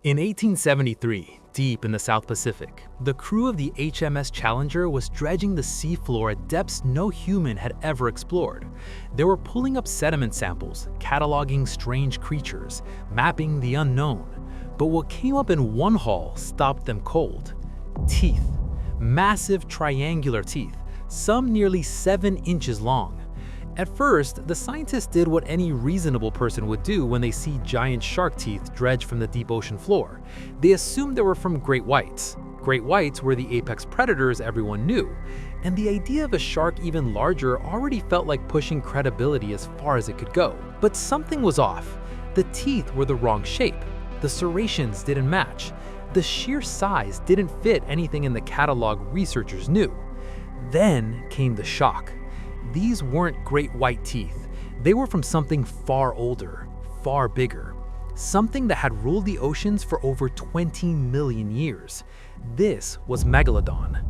In 1873, deep in the South Pacific, the crew of the HMS Challenger was dredging the seafloor at depths no human had ever explored. They were pulling up sediment samples, cataloging strange creatures, mapping the unknown. But what came up in one haul stopped them cold. Teeth. Massive triangular teeth, some nearly 7 inches long. At first, the scientists did what any reasonable person would do when they see giant shark teeth dredged from the deep ocean floor. They assumed they were from great whites. Great whites were the apex predators everyone knew, and the idea of a shark even larger already felt like pushing credibility as far as it could go. But something was off. The teeth were the wrong shape. The serrations didn't match. The sheer size didn't fit anything in the catalog researchers knew. Then came the shock. These weren't great white teeth. They were from something far older, far bigger. Something that had ruled the oceans for over 20 million years. This was Megalodon.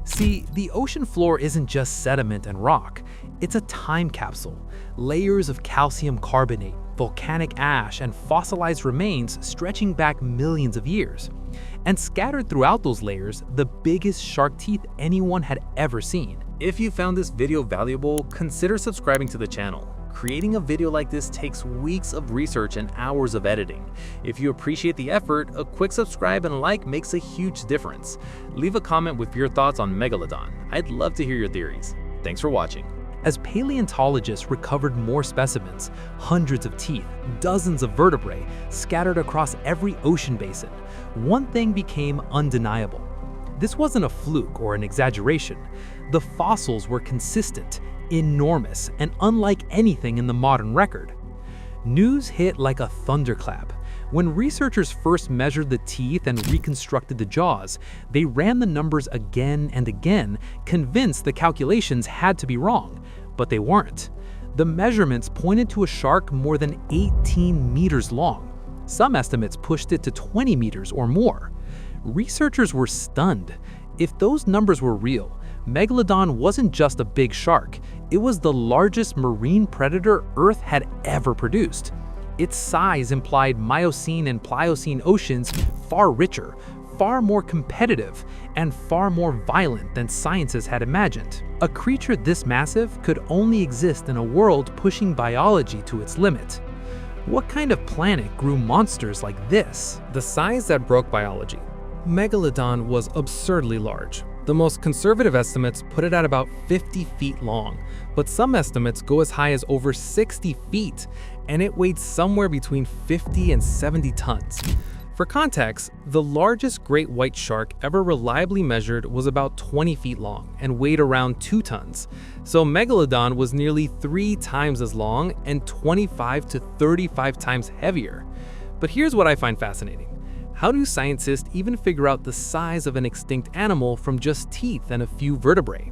See, the ocean floor isn't just sediment and rock. It's a time capsule. Layers of calcium carbonate, volcanic ash, and fossilized remains stretching back millions of years. And scattered throughout those layers, the biggest shark teeth anyone had ever seen. If you found this video valuable, consider subscribing to the channel. Creating a video like this takes weeks of research and hours of editing. If you appreciate the effort, a quick subscribe and like makes a huge difference. Leave a comment with your thoughts on Megalodon. I'd love to hear your theories. Thanks for watching. As paleontologists recovered more specimens, hundreds of teeth, dozens of vertebrae scattered across every ocean basin, one thing became undeniable. This wasn't a fluke or an exaggeration. The fossils were consistent, enormous, and unlike anything in the modern record. News hit like a thunderclap. When researchers first measured the teeth and reconstructed the jaws, they ran the numbers again and again, convinced the calculations had to be wrong, but they weren't. The measurements pointed to a shark more than 18 meters long. Some estimates pushed it to 20 meters or more. Researchers were stunned. If those numbers were real, Megalodon wasn't just a big shark, it was the largest marine predator Earth had ever produced. Its size implied Miocene and Pliocene oceans far richer, far more competitive, and far more violent than scientists had imagined. A creature this massive could only exist in a world pushing biology to its limit. What kind of planet grew monsters like this? The size that broke biology. Megalodon was absurdly large. The most conservative estimates put it at about 50 feet long, but some estimates go as high as over 60 feet, and it weighed somewhere between 50 and 70 tons. For context, the largest great white shark ever reliably measured was about 20 feet long and weighed around 2 tons. So Megalodon was nearly 3 times as long and 25 to 35 times heavier. But here's what I find fascinating. How do scientists even figure out the size of an extinct animal from just teeth and a few vertebrae?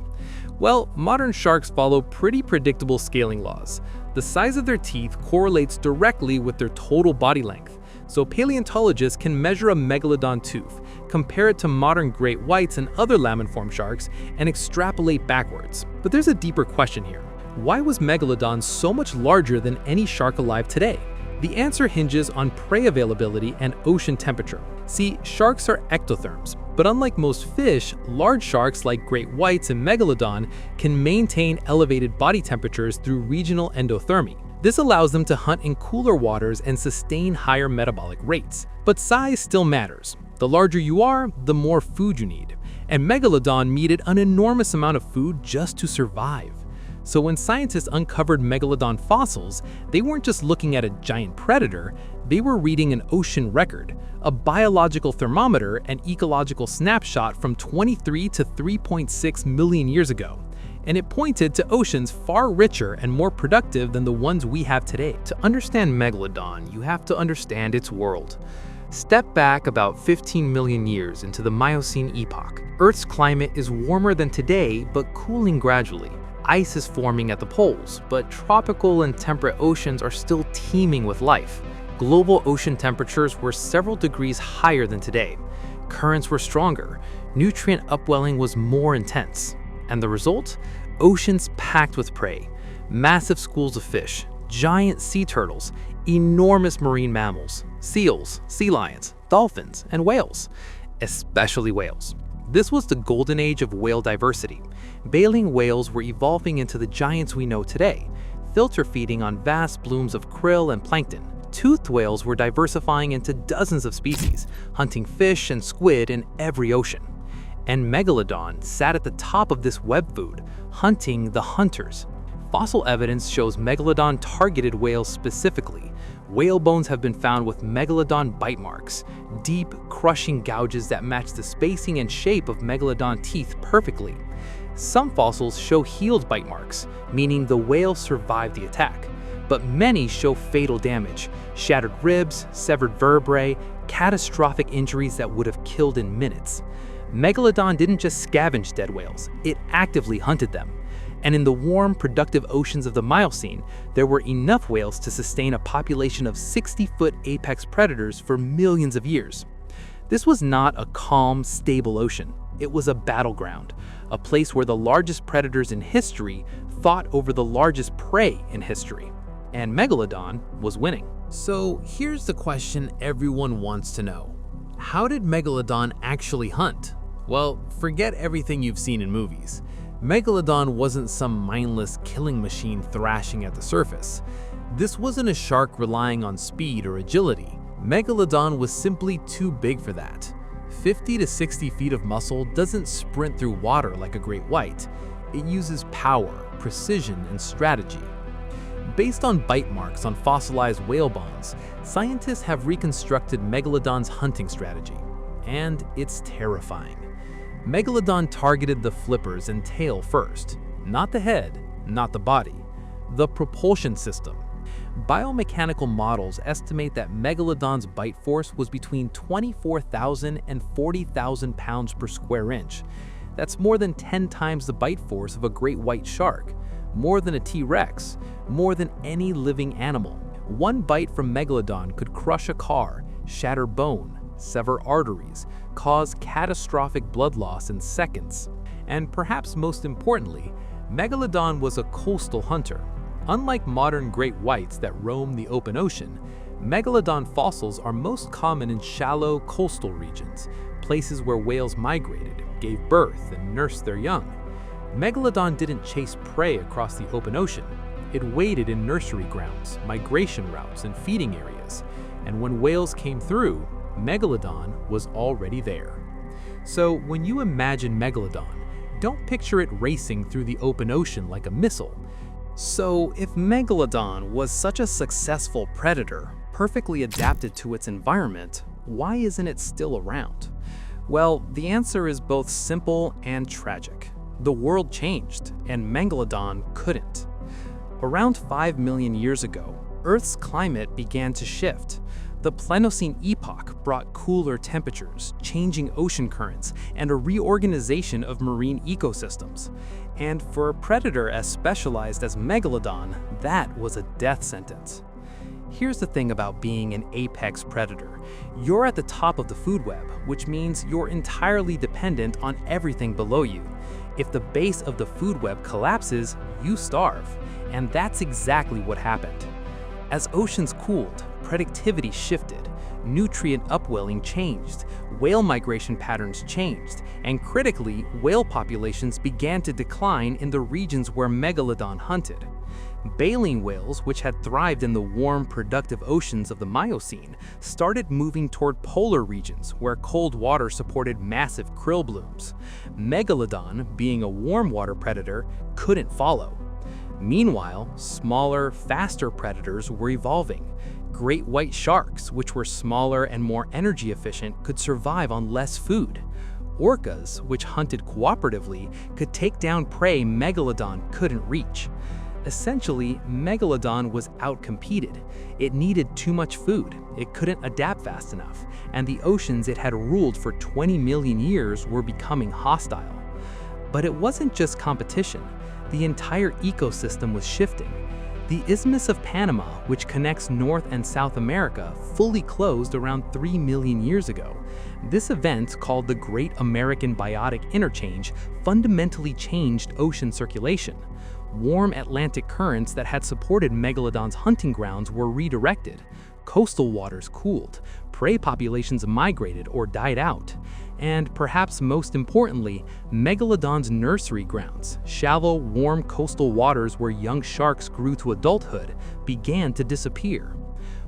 Well, modern sharks follow pretty predictable scaling laws. The size of their teeth correlates directly with their total body length. So paleontologists can measure a Megalodon tooth, compare it to modern great whites and other laminiform sharks, and extrapolate backwards. But there's a deeper question here. Why was Megalodon so much larger than any shark alive today? The answer hinges on prey availability and ocean temperature. See, sharks are ectotherms, but unlike most fish, large sharks like great whites and Megalodon can maintain elevated body temperatures through regional endothermy. This allows them to hunt in cooler waters and sustain higher metabolic rates. But size still matters. The larger you are, the more food you need. And Megalodon needed an enormous amount of food just to survive. So when scientists uncovered Megalodon fossils, they weren't just looking at a giant predator, they were reading an ocean record, a biological thermometer and ecological snapshot from 23 to 3.6 million years ago. And it pointed to oceans far richer and more productive than the ones we have today. To understand Megalodon, you have to understand its world. Step back about 15 million years into the Miocene epoch. Earth's climate is warmer than today, but cooling gradually. Ice is forming at the poles, but tropical and temperate oceans are still teeming with life. Global ocean temperatures were several degrees higher than today. Currents were stronger, nutrient upwelling was more intense. And the result? Oceans packed with prey. Massive schools of fish, giant sea turtles, enormous marine mammals. seals, sea lions, dolphins, and whales, especially whales. This was the golden age of whale diversity. Baleen whales were evolving into the giants we know today, filter feeding on vast blooms of krill and plankton. Toothed whales were diversifying into dozens of species, hunting fish and squid in every ocean. And Megalodon sat at the top of this web food, hunting the hunters. Fossil evidence shows Megalodon targeted whales specifically. Whale bones have been found with Megalodon bite marks, deep, crushing gouges that match the spacing and shape of Megalodon teeth perfectly. Some fossils show healed bite marks, meaning the whale survived the attack. But many show fatal damage, shattered ribs, severed vertebrae, catastrophic injuries that would have killed in minutes. Megalodon didn't just scavenge dead whales, it actively hunted them. And in the warm, productive oceans of the Miocene, there were enough whales to sustain a population of 60-foot apex predators for millions of years. This was not a calm, stable ocean. It was a battleground, a place where the largest predators in history fought over the largest prey in history. And Megalodon was winning. So here's the question everyone wants to know. How did Megalodon actually hunt? Well, forget everything you've seen in movies. Megalodon wasn't some mindless killing machine thrashing at the surface. This wasn't a shark relying on speed or agility. Megalodon was simply too big for that. 50 to 60 feet of muscle doesn't sprint through water like a great white. It uses power, precision, and strategy. Based on bite marks on fossilized whale bones, scientists have reconstructed Megalodon's hunting strategy. And it's terrifying. Megalodon targeted the flippers and tail first. Not the head, not the body. The propulsion system. Biomechanical models estimate that Megalodon's bite force was between 24,000 and 40,000 pounds per square inch. That's more than 10 times the bite force of a great white shark, more than a T-Rex, more than any living animal. One bite from Megalodon could crush a car, shatter bone, sever arteries, cause catastrophic blood loss in seconds. And perhaps most importantly, Megalodon was a coastal hunter. Unlike modern great whites that roam the open ocean, Megalodon fossils are most common in shallow coastal regions, places where whales migrated, gave birth, and nursed their young. Megalodon didn't chase prey across the open ocean. It waded in nursery grounds, migration routes, and feeding areas. And when whales came through, Megalodon was already there. So when you imagine Megalodon, don't picture it racing through the open ocean like a missile. So if Megalodon was such a successful predator, perfectly adapted to its environment, why isn't it still around? Well, the answer is both simple and tragic. The world changed, and Megalodon couldn't. Around 5 million years ago, Earth's climate began to shift. The Plenocene epoch brought cooler temperatures, changing ocean currents, and a reorganization of marine ecosystems. And for a predator as specialized as Megalodon, that was a death sentence. Here's the thing about being an apex predator. You're at the top of the food web, which means you're entirely dependent on everything below you. If the base of the food web collapses, you starve. And that's exactly what happened. As oceans cooled, productivity shifted, nutrient upwelling changed, whale migration patterns changed, and critically, whale populations began to decline in the regions where Megalodon hunted. Baleen whales, which had thrived in the warm, productive oceans of the Miocene, started moving toward polar regions where cold water supported massive krill blooms. Megalodon, being a warm water predator, couldn't follow. Meanwhile, smaller, faster predators were evolving. Great white sharks, which were smaller and more energy efficient, could survive on less food. Orcas, which hunted cooperatively, could take down prey Megalodon couldn't reach. Essentially, Megalodon was outcompeted. It needed too much food, it couldn't adapt fast enough, and the oceans it had ruled for 20 million years were becoming hostile. But it wasn't just competition. The entire ecosystem was shifting. The Isthmus of Panama, which connects North and South America, fully closed around 3 million years ago. This event, called the Great American Biotic Interchange, fundamentally changed ocean circulation. Warm Atlantic currents that had supported Megalodon's hunting grounds were redirected. coastal waters cooled, prey populations migrated or died out. And perhaps most importantly, Megalodon's nursery grounds, shallow, warm coastal waters where young sharks grew to adulthood, began to disappear.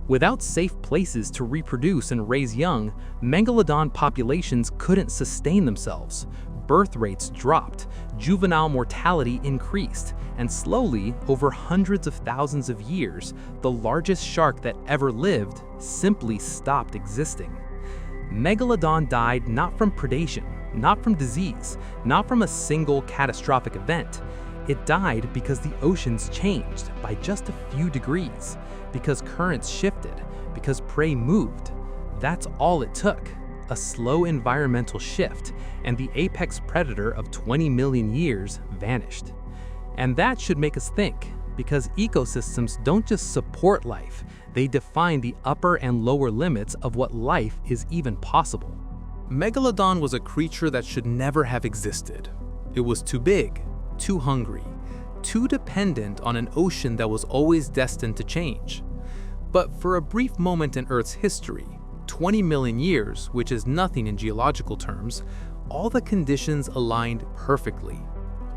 Without safe places to reproduce and raise young, Megalodon populations couldn't sustain themselves. Birth rates dropped, juvenile mortality increased, and slowly, over hundreds of thousands of years, the largest shark that ever lived simply stopped existing. Megalodon died not from predation, not from disease, not from a single catastrophic event. It died because the oceans changed by just a few degrees, because currents shifted, because prey moved. That's all it took. A slow environmental shift, and the apex predator of 20 million years vanished. And that should make us think, because ecosystems don't just support life, they define the upper and lower limits of what life is even possible. Megalodon was a creature that should never have existed. It was too big, too hungry, too dependent on an ocean that was always destined to change. But for a brief moment in Earth's history, 20 million years, which is nothing in geological terms, all the conditions aligned perfectly.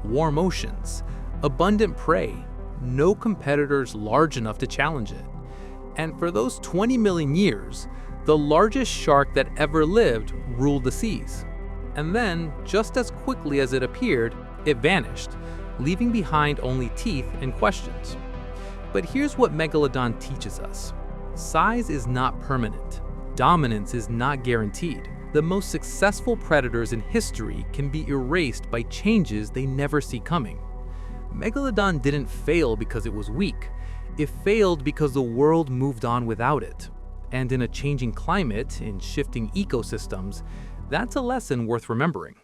Warm oceans, abundant prey, no competitors large enough to challenge it. And for those 20 million years, the largest shark that ever lived ruled the seas. And then, just as quickly as it appeared, it vanished, leaving behind only teeth and questions. But here's what Megalodon teaches us. Size is not permanent. Dominance is not guaranteed. The most successful predators in history can be erased by changes they never see coming. Megalodon didn't fail because it was weak. It failed because the world moved on without it. And in a changing climate, in shifting ecosystems, that's a lesson worth remembering.